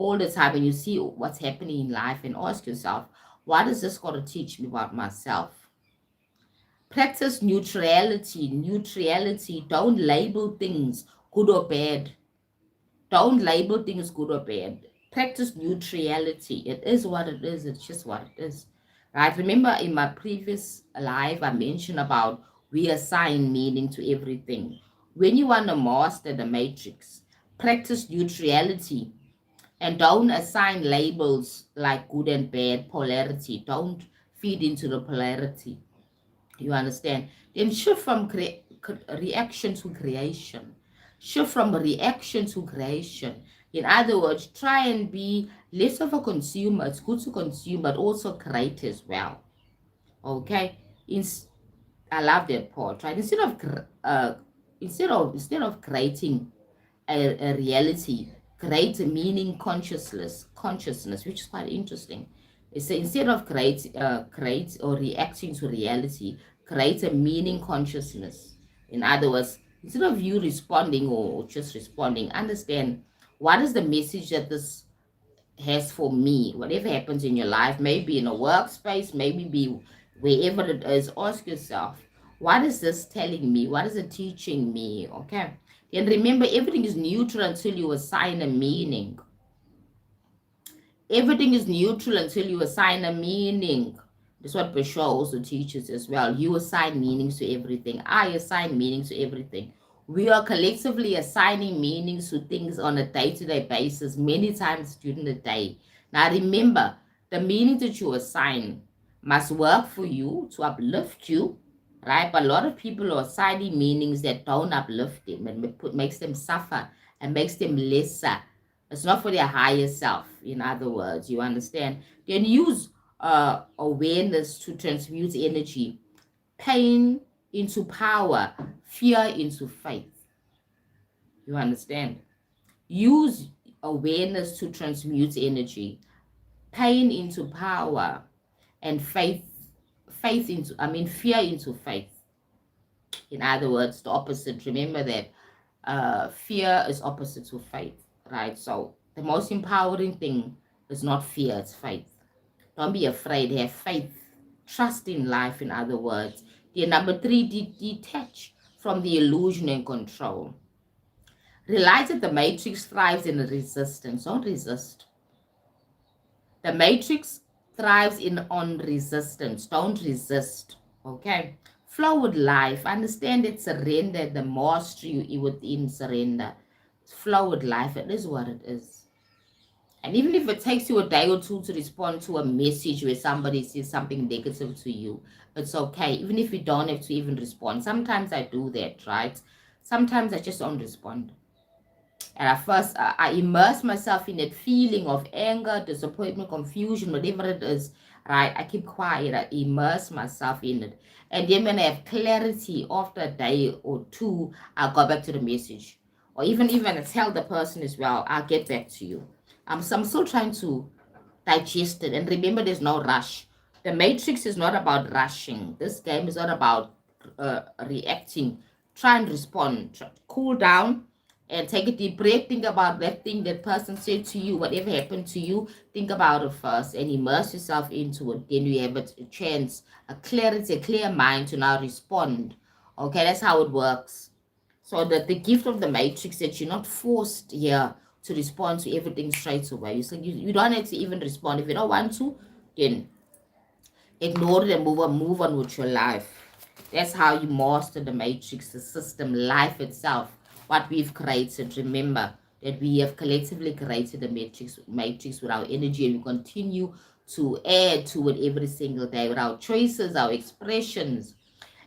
all the time when you see what's happening in life and ask yourself, what is this going to teach me about myself? Practice neutrality. Neutrality. Don't label things good or bad. Don't label things good or bad. Practice neutrality. It is what it is. It's just what it is. Right? Remember in my previous live, I mentioned about we assign meaning to everything. When you want to master the matrix, practice neutrality and don't assign labels like good and bad, polarity. Don't feed into the polarity. You understand? Then shift from reaction to creation. Shift from reaction to creation. In other words, try and be less of a consumer. It's good to consume, but also create as well. Okay? In, I love that part, right? Instead of creating a reality, create a meaning consciousness, which is quite interesting. It's instead of create or reacting to reality, create a meaning consciousness. In other words, instead of you responding or just responding, understand what is the message that this has for me. Whatever happens in your life, maybe in a workspace, maybe be wherever it is, ask yourself, what is this telling me? What is it teaching me? Okay. And remember, everything is neutral until you assign a meaning. Everything is neutral until you assign a meaning. That's what Bashar also teaches as well. You assign meanings to everything. I assign meanings to everything. We are collectively assigning meanings to things on a day-to-day basis, many times during the day. Now remember, the meaning that you assign must work for you to uplift you, right? But a lot of people are assigning meanings that don't uplift them and makes them suffer and makes them lesser. It's not for their higher self, in other words, you understand? Then use awareness to transmute energy, pain into power, fear into faith. You understand? Use awareness to transmute energy, pain into power, and fear into faith. In other words, the opposite. Remember that fear is opposite to faith, right? So the most empowering thing is not fear, it's faith. Don't be afraid, have faith. Trust in life, in other words. The number three, detach from the illusion and control. Realize that the matrix thrives in resistance. Don't resist. The matrix thrives on resistance. Don't resist. Okay? Flow with life. Understand that surrender, the mastery within surrender. Flow with life. It is what it is. And even if it takes you a day or two to respond to a message where somebody says something negative to you, it's okay. Even if you don't have to even respond. Sometimes I do that, right? Sometimes I just don't respond. And at first, I immerse myself in that feeling of anger, disappointment, confusion, whatever it is, right? I keep quiet. I immerse myself in it. And then when I have clarity after a day or two, I'll go back to the message. Or even I tell the person as well, I'll get back to you. So I'm still trying to digest it. And remember, there's no rush. The Matrix is not about rushing. This game is not about reacting. Try and respond. Cool down and take a deep breath. Think about that thing that person said to you, whatever happened to you. Think about it first and immerse yourself into it. Then you have a chance, a clarity, a clear mind to now respond. Okay, that's how it works. So that the gift of the matrix that you're not forced here to respond to everything straight away. You don't have to even respond. If you don't want to, then ignore it and move on with your life. That's how you master the matrix, the system, life itself, what we've created. Remember that we have collectively created the matrix with our energy, and we continue to add to it every single day with our choices, our expressions.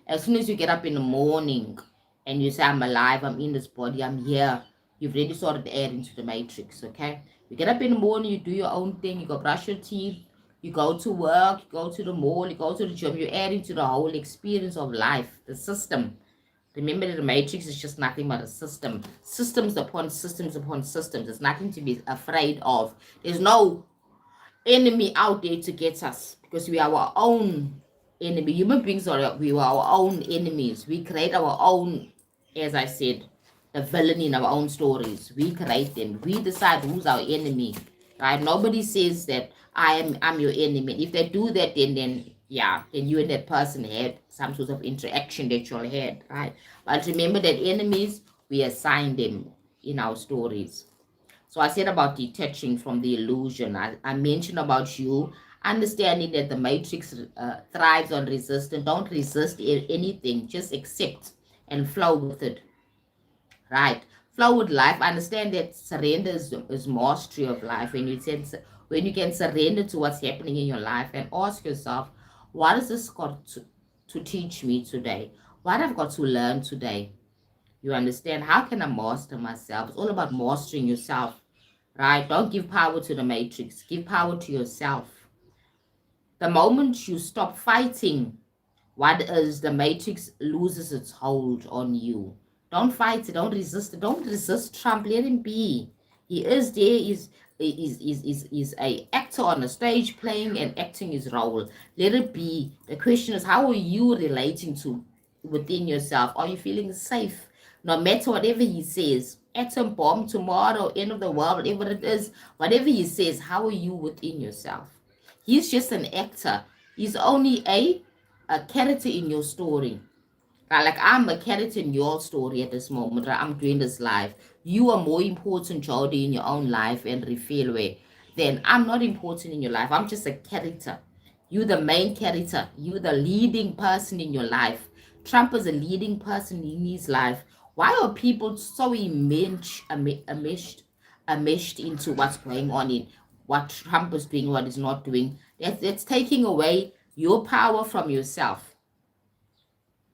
As soon as you get up in the morning and you say, I'm alive, I'm in this body, I'm here, you've already started adding to the matrix, okay? You get up in the morning, you do your own thing, you go brush your teeth, you go to work, you go to the mall, you go to the gym, you're adding to the whole experience of life, the system. Remember that the matrix is just nothing but a system. Systems upon systems upon systems. There's nothing to be afraid of. There's no enemy out there to get us because we are our own enemy. Human beings we are our own enemies. We create our own, as I said, the villain in our own stories. We create them. We decide who's our enemy. right? Nobody says that I'm your enemy. If they do that, then yeah, then you and that person had some sort of interaction that you all had, right? But remember that enemies, we assign them in our stories. So I said about detaching from the illusion. I mentioned about you understanding that the matrix thrives on resistance. Don't resist anything, just accept and flow with it, right? Flow with life. Understand that surrender is mastery of life. When you can surrender to what's happening in your life and ask yourself, what has this got to teach me today? What I've got to learn today? You understand? How can I master myself? It's all about mastering yourself, right? Don't give power to the matrix. Give power to yourself. The moment you stop fighting what is the matrix loses its hold on you. Don't fight it. Don't resist it. Don't resist Trump. Let him be. He is there. Is a actor on a stage playing and acting his role. Let it be. The question is, how are you relating to within yourself? Are you feeling safe? No matter whatever he says, atom bomb tomorrow, end of the world, whatever it is, whatever he says, how are you within yourself? He's just an actor. He's only a character in your story. Right? Like I'm a character in your story at this moment. Right? I'm doing this live. You are more important, Jody, in your own life and refill way. Then I'm not important in your life. I'm just a character. You the main character. You the leading person in your life. Trump is a leading person in his life. Why are people so enmeshed into what's going on in what Trump is doing, what he's not doing? That's taking away your power from yourself.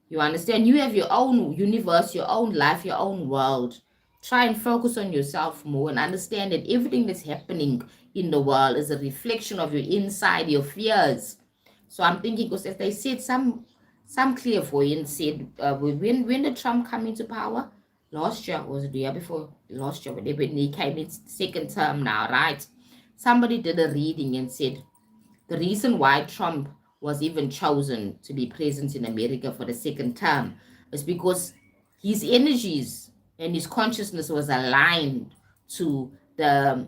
You understand? You have your own universe, your own life, your own world. Try and focus on yourself more and understand that everything that's happening in the world is a reflection of your inside, your fears. So I'm thinking, because as they said, some clairvoyants said, when did Trump come into power? Last year, was it the year before? Last year, when he came in second term now, right? Somebody did a reading and said, the reason why Trump was even chosen to be president in America for the second term is because his energies and his consciousness was aligned to the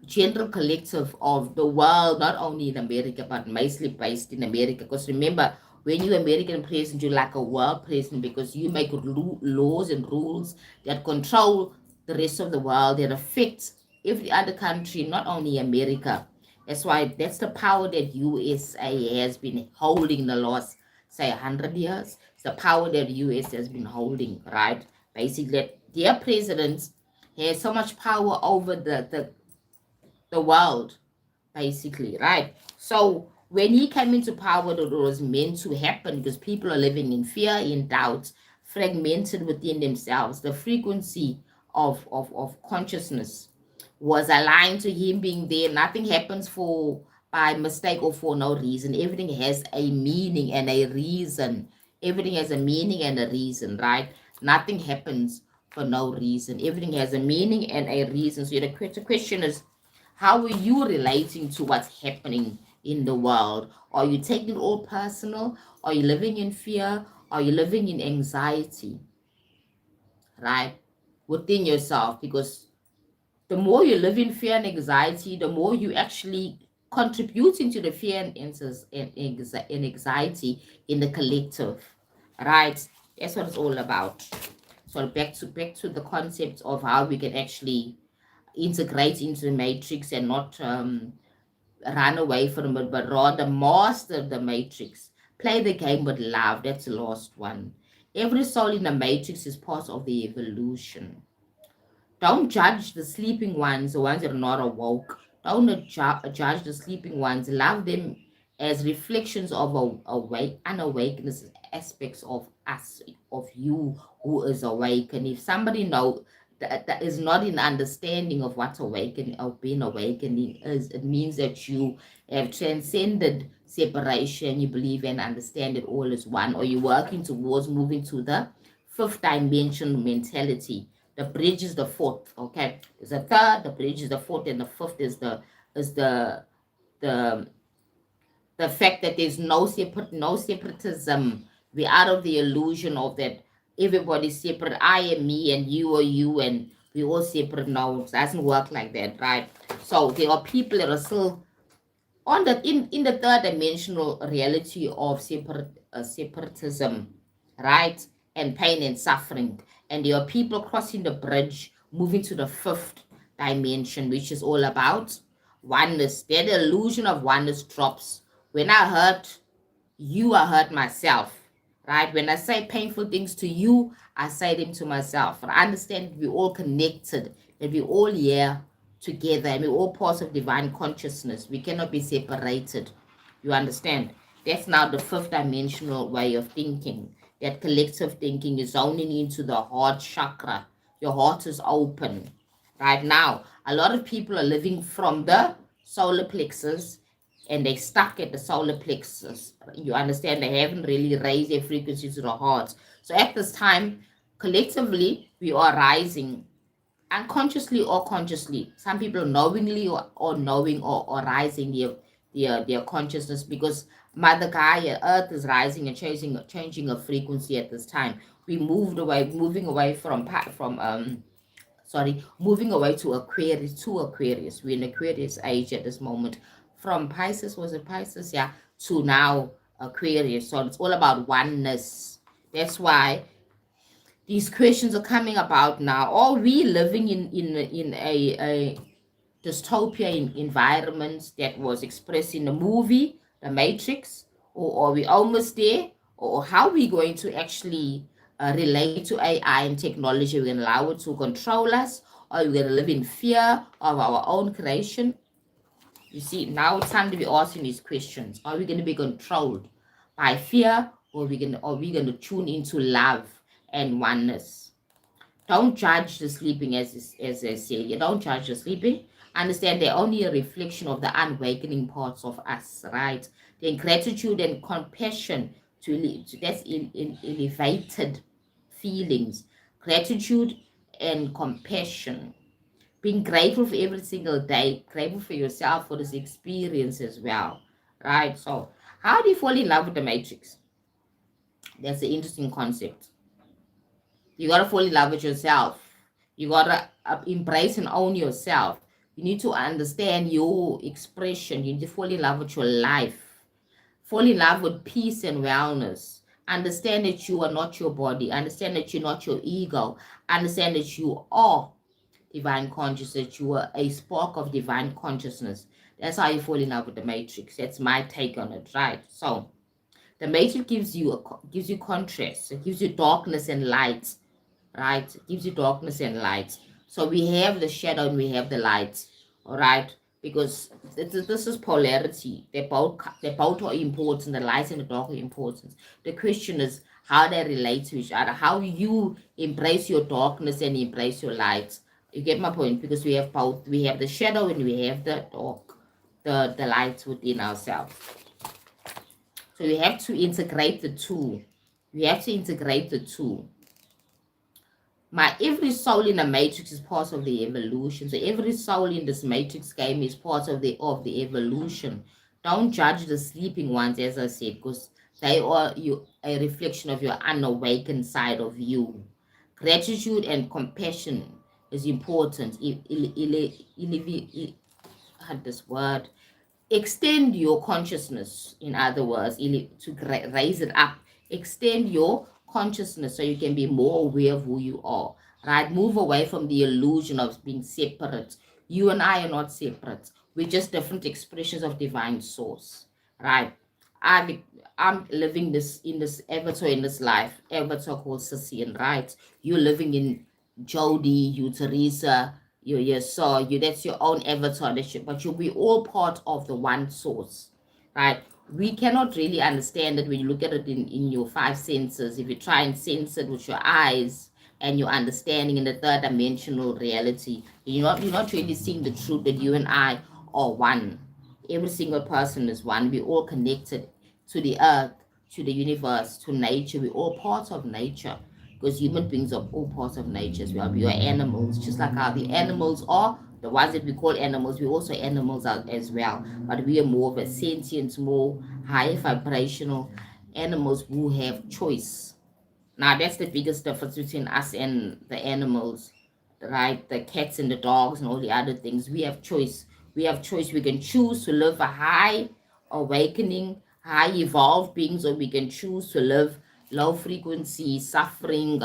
general collective of the world, not only in America, but mostly based in America. Because remember, when you're American president, you're like a world president because you make laws and rules that control the rest of the world, that affect every other country, not only America. That's the power that USA has been holding the last, say, 100 years. It's the power that US has been holding, right? Basically, their presidents has so much power over the world, basically, right? So when he came into power, it was meant to happen because people are living in fear, in doubt, fragmented within themselves. The frequency of consciousness was aligned to him being there. Nothing happens for by mistake or for no reason. Everything has a meaning and a reason. Everything has a meaning and a reason, right? Nothing happens for no reason. Everything has a meaning and a reason. So the question is, how are you relating to what's happening in the world? Are you taking it all personal? Are you living in fear? Are you living in anxiety? Right? Within yourself, because the more you live in fear and anxiety, the more you actually contributing to the fear and anxiety in the collective, right? That's what it's all about. So back to the concept of how we can actually integrate into the matrix and not run away from it, but rather master the matrix. Play the game with love. That's the last one. Every soul in the matrix is part of the evolution. Don't judge the sleeping ones, the ones that are not awoke. Don't judge the sleeping ones. Love them as reflections of unawakeness aspects of us, of you who is awake. And if somebody know that is not in understanding of what awakening or being awakening is, it means that you have transcended separation. You believe and understand it all is one, or you're working towards moving to the fifth dimension mentality. The bridge is the fourth. Okay, there's a third. The bridge is the fourth, and the fifth is the the fact that there's no separatism. We're out of the illusion of that everybody's separate. I am me, and you are you, and we all separate. No, it doesn't work like that, right? So there are people that are still on the in the third dimensional reality of separatism, right? And pain and suffering. And there are people crossing the bridge, moving to the fifth dimension, which is all about oneness. There, the illusion of oneness drops. When I hurt you, I hurt myself. Right? When I say painful things to you, I say them to myself. And I understand we're all connected, that we're all here together, and we're all parts of divine consciousness. We cannot be separated. You understand? That's now the fifth dimensional way of thinking. That collective thinking is zoning into the heart chakra. Your heart is open. Right now, a lot of people are living from the solar plexus and they stuck at the solar plexus. You understand? They haven't really raised their frequency to the heart. So at this time, collectively, we are rising unconsciously or consciously. Some people knowingly or knowing or rising their consciousness, because Mother Gaia, Earth, is rising and changing a frequency at this time. We moving away moving away to Aquarius. We're in Aquarius age at this moment. From Pisces, was it Pisces? Yeah, to now Aquarius. So it's all about oneness. That's why these questions are coming about now. Are we living in a dystopia environment that was expressed in the movie, The Matrix? Or are we almost there? Or how are we going to actually relate to AI and technology? We're going to allow it to control us? Or are we going to live in fear of our own creation? You see, now it's time to be asking these questions. Are we going to be controlled by fear, or are we going to tune into love and oneness? Don't judge the sleeping, as I say. You don't judge the sleeping. Understand they're only a reflection of the unawakening parts of us, right? Then gratitude and compassion that's in elevated feelings. Gratitude and compassion. Being grateful for every single day, grateful for yourself for this experience as well, right? So, how do you fall in love with the Matrix? That's an interesting concept. You gotta fall in love with yourself. You gotta embrace and own yourself. You need to understand your expression. You need to fall in love with your life. Fall in love with peace and wellness. Understand that you are not your body. Understand that you're not your ego. Understand that you are divine consciousness. That you are a spark of divine consciousness. That's how you fall in love with the Matrix. That's my take on it, right? So the Matrix gives you contrast. It gives you darkness and light, right? It gives you darkness and light. So we have the shadow and we have the light, all right? Because this is polarity. They both are important. The light and the dark are important. The question is how they relate to each other. How you embrace your darkness and embrace your light. You get my point? Because we have both. We have the shadow and we have the dark, the light within ourselves. So we have to integrate the two. We have to integrate the two. Every soul in the matrix is part of the evolution. So every soul in this matrix game is part of the evolution. Don't judge the sleeping ones, as I said, because they are a reflection of your unawakened side of you. Gratitude and compassion is important. This word, extend your consciousness, in other words, to raise it up. Extend your consciousness so you can be more aware of who you are, right? Move away from the illusion of being separate. You and I are not separate. We're just different expressions of divine source, right? I'm living this in this avatar, in this life, avatar called Sicilian, right? You're living in Jody, you Teresa, you saw you, that's your own avatar, but you'll be all part of the one source, right? We cannot really understand it when you look at it in your five senses. If you try and sense it with your eyes and your understanding in the third dimensional reality, you're not really seeing the truth that you and I are one. Every single person is one. We're all connected to the earth, to the universe, to nature. We're all parts of nature, because human beings are all parts of nature as well. We are animals, just like how the animals are. The ones that we call animals, we're also animals as well. But we are more of a sentient, more higher vibrational animals who have choice. Now, that's the biggest difference between us and the animals, right? The cats and the dogs and all the other things. We have choice. We have choice. We can choose to live a high awakening, high evolved beings, or we can choose to live low frequency, suffering,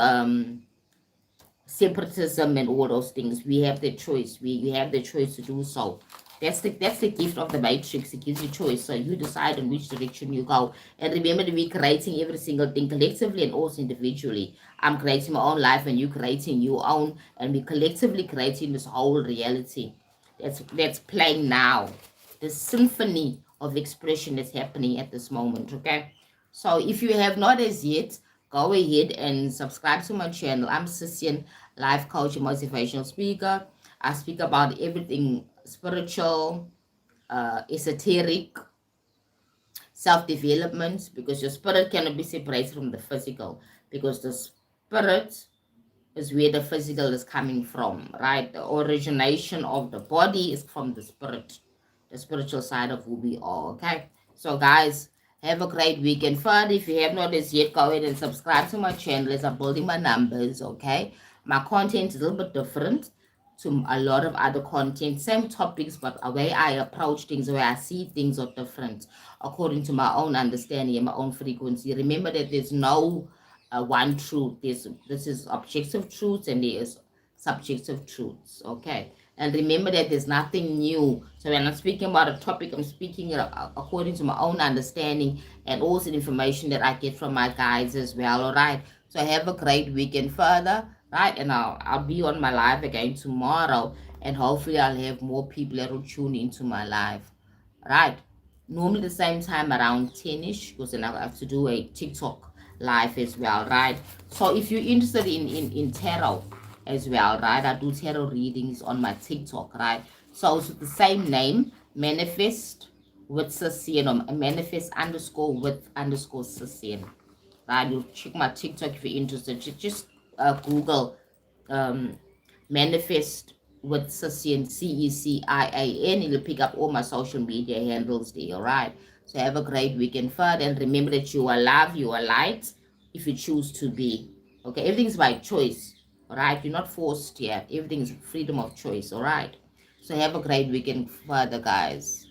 separatism and all those things. We have the choice. We have the choice to do so. That's the gift of the matrix. It gives you choice. So you decide in which direction you go. And remember that we're creating every single thing collectively and also individually. I'm creating my own life and you creating your own, and we collectively creating this whole reality. That's playing now. The symphony of expression is happening at this moment. Okay. So if you have not as yet, go ahead and subscribe to my channel. I'm Sisian, life coach and motivational speaker. I speak about everything spiritual, esoteric, self-development, because your spirit cannot be separated from the physical, because the spirit is where the physical is coming from, right? The origination of the body is from the spirit, the spiritual side of who we are, okay? So, guys, have a great weekend. Further, if you have not as yet, go ahead and subscribe to my channel as I'm building my numbers, okay? My content is a little bit different to a lot of other content, same topics, but the way I approach things, the way I see things are different according to my own understanding and my own frequency. Remember that there's no one truth. This is objective truths and there is subjective truths. Okay, and remember that there's nothing new. So when I'm speaking about a topic, I'm speaking according to my own understanding and also the information that I get from my guides as well. All right. So have a great weekend further, right? And I'll be on my live again tomorrow, and hopefully I'll have more people that will tune into my live, right? Normally the same time around 10ish, because then I have to do a TikTok live as well, right? So if you're interested in tarot as well, right, I do tarot readings on my TikTok, right? So it's the same name, manifest with Sisian, or manifest underscore with underscore Sisian, right? You'll check my TikTok if you're interested. Just Google manifest with Sisian, Cecian. It'll pick up all my social media handles there, all right? So have a great weekend further, and remember that you are love, you are light if you choose to be. Okay, everything's by choice, all right? You're not forced here. Everything's freedom of choice, all right? So have a great weekend further, guys.